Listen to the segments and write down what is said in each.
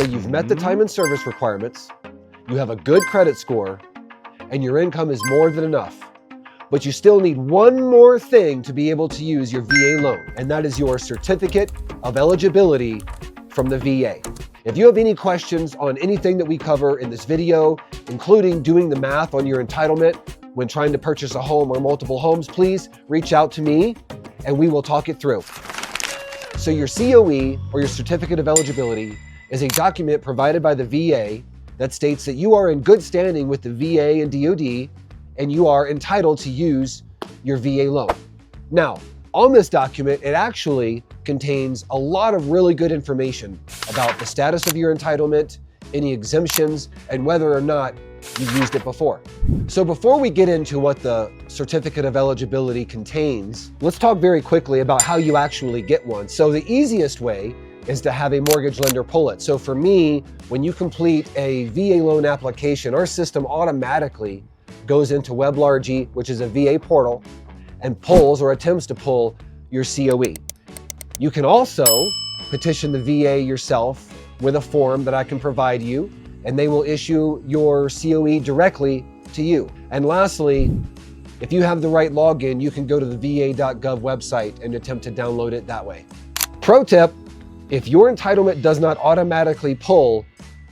So you've met the time and service requirements, you have a good credit score, and your income is more than enough. But you still need one more thing to be able to use your VA loan, and that is your Certificate of Eligibility from the VA. If you have any questions on anything that we cover in this video, including doing the math on your entitlement when trying to purchase a home or multiple homes, please reach out to me and we will talk it through. So your COE, or your Certificate of Eligibility, is a document provided by the VA that states that you are in good standing with the VA and DoD and you are entitled to use your VA loan. Now, on this document, it actually contains a lot of really good information about the status of your entitlement, any exemptions, and whether or not you've used it before. So before we get into what the Certificate of Eligibility contains, let's talk very quickly about how you actually get one. So the easiest way is to have a mortgage lender pull it. So for me, when you complete a VA loan application, our system automatically goes into WebLargy, which is a VA portal, and pulls or attempts to pull your COE. You can also petition the VA yourself with a form that I can provide you, and they will issue your COE directly to you. And lastly, if you have the right login, you can go to the va.gov website and attempt to download it that way. Pro tip, if your entitlement does not automatically pull,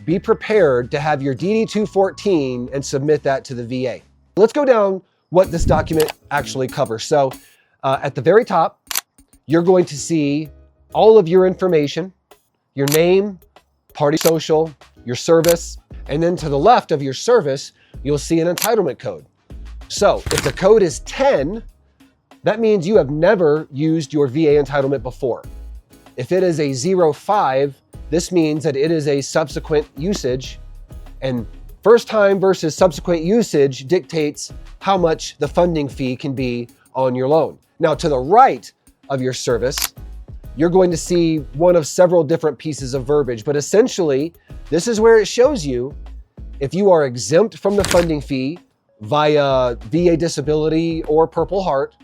be prepared to have your DD-214 and submit that to the VA. Let's go down what this document actually covers. So at the very top, you're going to see all of your information, your name, party social, your service, and then to the left of your service, you'll see an entitlement code. So if the code is 10, that means you have never used your VA entitlement before. If it is a 05, this means that it is a subsequent usage, and first time versus subsequent usage dictates how much the funding fee can be on your loan. Now, to the right of your service, you're going to see one of several different pieces of verbiage, but essentially, this is where it shows you if you are exempt from the funding fee via VA disability or Purple Heart,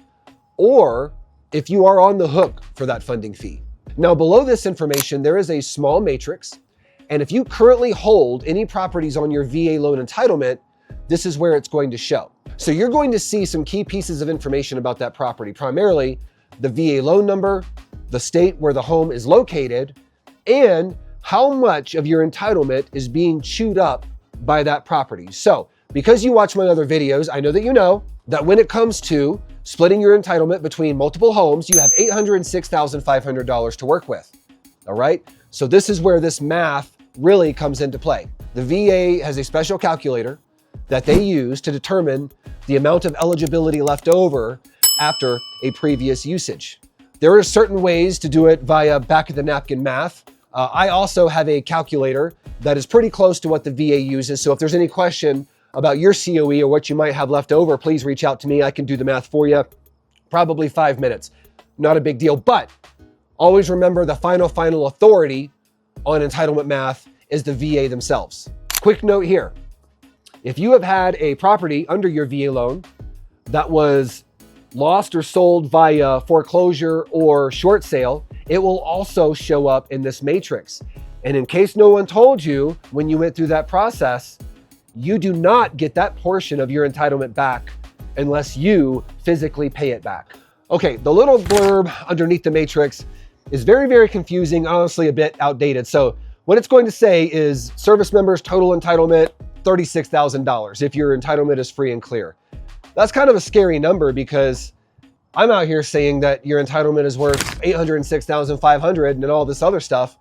or if you are on the hook for that funding fee. Now, below this information, there is a small matrix, and if you currently hold any properties on your VA loan entitlement, this is where it's going to show. So you're going to see some key pieces of information about that property, primarily the VA loan number, the state where the home is located, and how much of your entitlement is being chewed up by that property. So because you watch my other videos, I know that you know that when it comes to splitting your entitlement between multiple homes, you have $806,500 to work with, all right? So this is where this math really comes into play. The VA has a special calculator that they use to determine the amount of eligibility left over after a previous usage. There are certain ways to do it via back of the napkin math. I also have a calculator that is pretty close to what the VA uses. So if there's any question about your COE or what you might have left over, please reach out to me. I can do the math for you. Probably 5 minutes. Not a big deal, but always remember the final authority on entitlement math is the VA themselves. Quick note here. If you have had a property under your VA loan that was lost or sold via foreclosure or short sale, it will also show up in this matrix. And in case no one told you when you went through that process, you do not get that portion of your entitlement back unless you physically pay it back. Okay, the little blurb underneath the matrix is very, very confusing, honestly a bit outdated. So what it's going to say is service members total entitlement, $36,000 if your entitlement is free and clear. That's kind of a scary number because I'm out here saying that your entitlement is worth $806,500 and all this other stuff.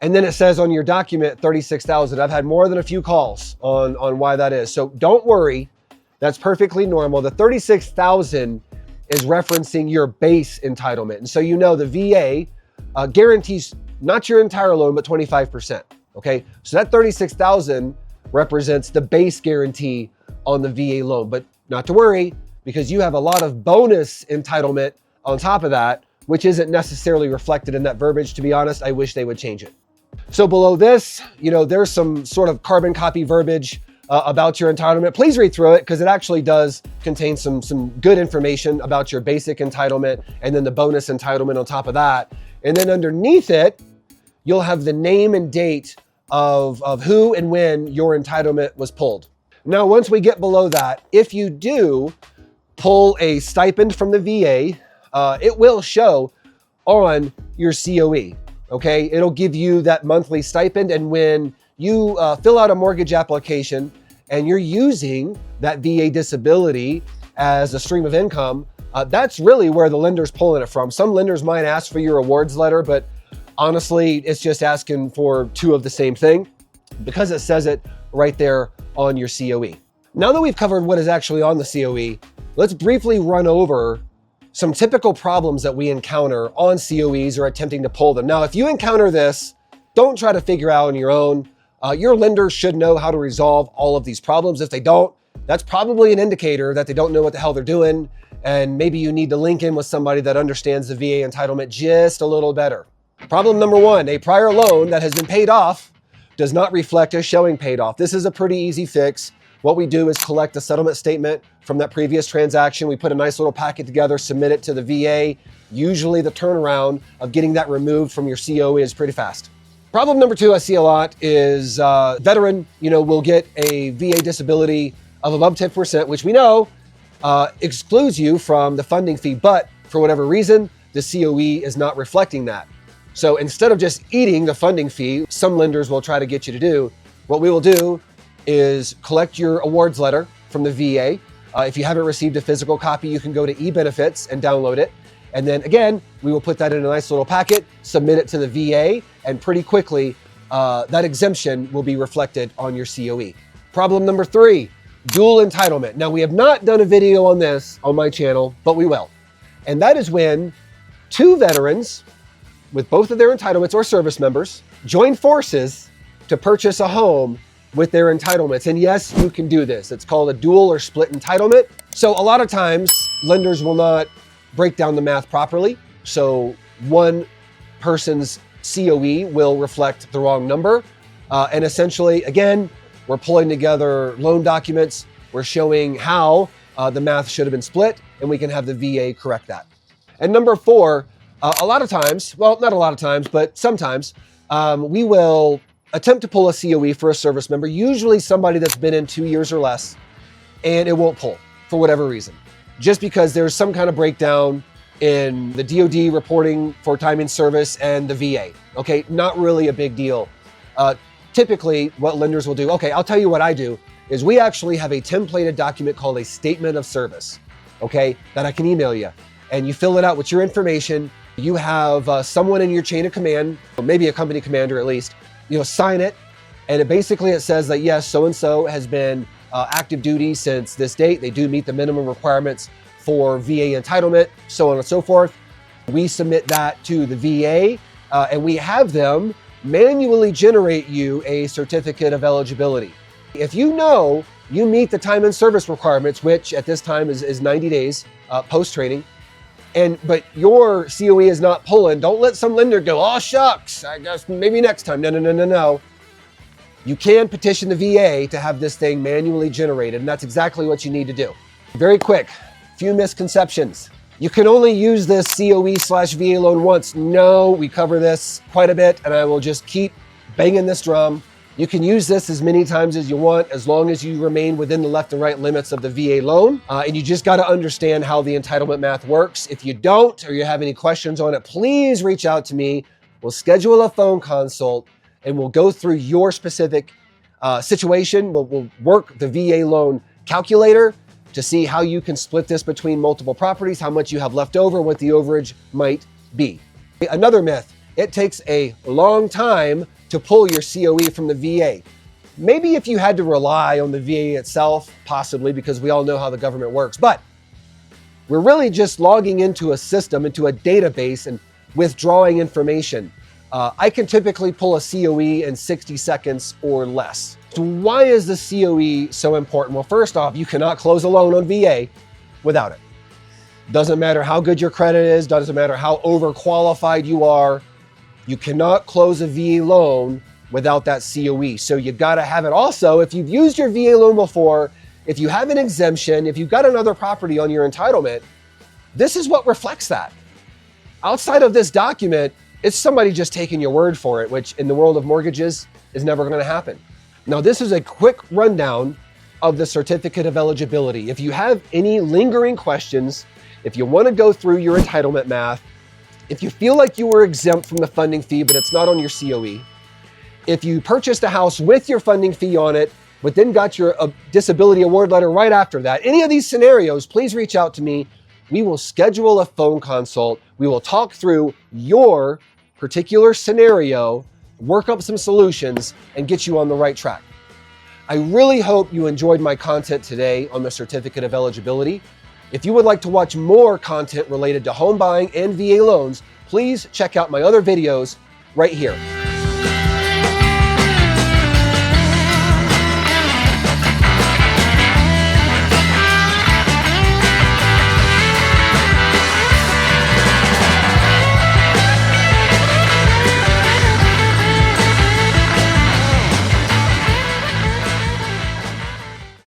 And then it says on your document, 36,000. I've had more than a few calls on why that is. So don't worry, that's perfectly normal. The 36,000 is referencing your base entitlement. And so you know the VA guarantees not your entire loan, but 25%, okay? So that 36,000 represents the base guarantee on the VA loan, but not to worry because you have a lot of bonus entitlement on top of that, which isn't necessarily reflected in that verbiage. To be honest, I wish they would change it. So below this, there's some sort of carbon copy verbiage about your entitlement. Please read through it because it actually does contain some good information about your basic entitlement and then the bonus entitlement on top of that. And then underneath it, you'll have the name and date of who and when your entitlement was pulled. Now, once we get below that, if you do pull a stipend from the VA, it will show on your COE, okay? It'll give you that monthly stipend, and when you fill out a mortgage application and you're using that VA disability as a stream of income, that's really where the lender's pulling it from. Some lenders might ask for your awards letter, but honestly, it's just asking for two of the same thing because it says it right there on your COE. Now that we've covered what is actually on the COE, let's briefly run over some typical problems that we encounter on COEs or attempting to pull them. Now, if you encounter this, don't try to figure out on your own. Your lender should know how to resolve all of these problems. If they don't, that's probably an indicator that they don't know what the hell they're doing, and maybe you need to link in with somebody that understands the VA entitlement just a little better. Problem number one, a prior loan that has been paid off does not reflect as showing paid off. This is a pretty easy fix. What we do is collect a settlement statement from that previous transaction. We put a nice little packet together, submit it to the VA. Usually the turnaround of getting that removed from your COE is pretty fast. Problem number two I see a lot is veteran, will get a VA disability of above 10%, which we know excludes you from the funding fee, but for whatever reason, the COE is not reflecting that. So instead of just eating the funding fee, some lenders will try to get you to do, what we will do is collect your awards letter from the VA. If you haven't received a physical copy, you can go to eBenefits and download it. And then again, we will put that in a nice little packet, submit it to the VA, and pretty quickly, that exemption will be reflected on your COE. Problem number three, dual entitlement. Now, we have not done a video on this on my channel, but we will. And that is when two veterans with both of their entitlements or service members join forces to purchase a home with their entitlements. And yes, you can do this. It's called a dual or split entitlement. So a lot of times lenders will not break down the math properly. So one person's COE will reflect the wrong number. And essentially, again, we're pulling together loan documents. We're showing how the math should have been split, and we can have the VA correct that. And number four, a lot of times, well, not a lot of times, but sometimes we will attempt to pull a COE for a service member, usually somebody that's been in 2 years or less, and it won't pull for whatever reason. Just because there's some kind of breakdown in the DoD reporting for time in service and the VA. Okay, not really a big deal. Typically, what lenders will do, okay, I'll tell you what I do, is we actually have a templated document called a statement of service, okay, that I can email you. And you fill it out with your information. You have someone in your chain of command, or maybe a company commander at least, sign it. And it says that yes, so-and-so has been active duty since this date. They do meet the minimum requirements for VA entitlement, so on and so forth. We submit that to the VA and we have them manually generate you a certificate of eligibility. If you know you meet the time and service requirements, which at this time is 90 days post-training, but your COE is not pulling, don't let some lender go, oh shucks, I guess maybe next time. No. You can petition the VA to have this thing manually generated, and that's exactly what you need to do. Very quick, few misconceptions. You can only use this COE/VA loan once. No, we cover this quite a bit, and I will just keep banging this drum. You can use this as many times as you want, as long as you remain within the left and right limits of the VA loan. And you just got to understand how the entitlement math works. If you don't, or you have any questions on it, please reach out to me. We'll schedule a phone consult and we'll go through your specific situation. We'll work the VA loan calculator to see how you can split this between multiple properties, how much you have left over, what the overage might be. Another myth, it takes a long time to pull your COE from the VA. Maybe if you had to rely on the VA itself, possibly, because we all know how the government works, but we're really just logging into a system, into a database and withdrawing information. I can typically pull a COE in 60 seconds or less. So why is the COE so important? Well, first off, you cannot close a loan on VA without it. Doesn't matter how good your credit is, doesn't matter how overqualified you are, you cannot close a VA loan without that COE. So you gotta have it. Also, if you've used your VA loan before, if you have an exemption, if you've got another property on your entitlement, this is what reflects that. Outside of this document, it's somebody just taking your word for it, which in the world of mortgages, is never going to happen. Now, this is a quick rundown of the Certificate of Eligibility. If you have any lingering questions, if you want to go through your entitlement math, if you feel like you were exempt from the funding fee, but it's not on your COE, if you purchased a house with your funding fee on it, but then got your disability award letter right after that, any of these scenarios, please reach out to me. We will schedule a phone consult. We will talk through your particular scenario, work up some solutions, and get you on the right track. I really hope you enjoyed my content today on the Certificate of Eligibility. If you would like to watch more content related to home buying and VA loans, please check out my other videos right here.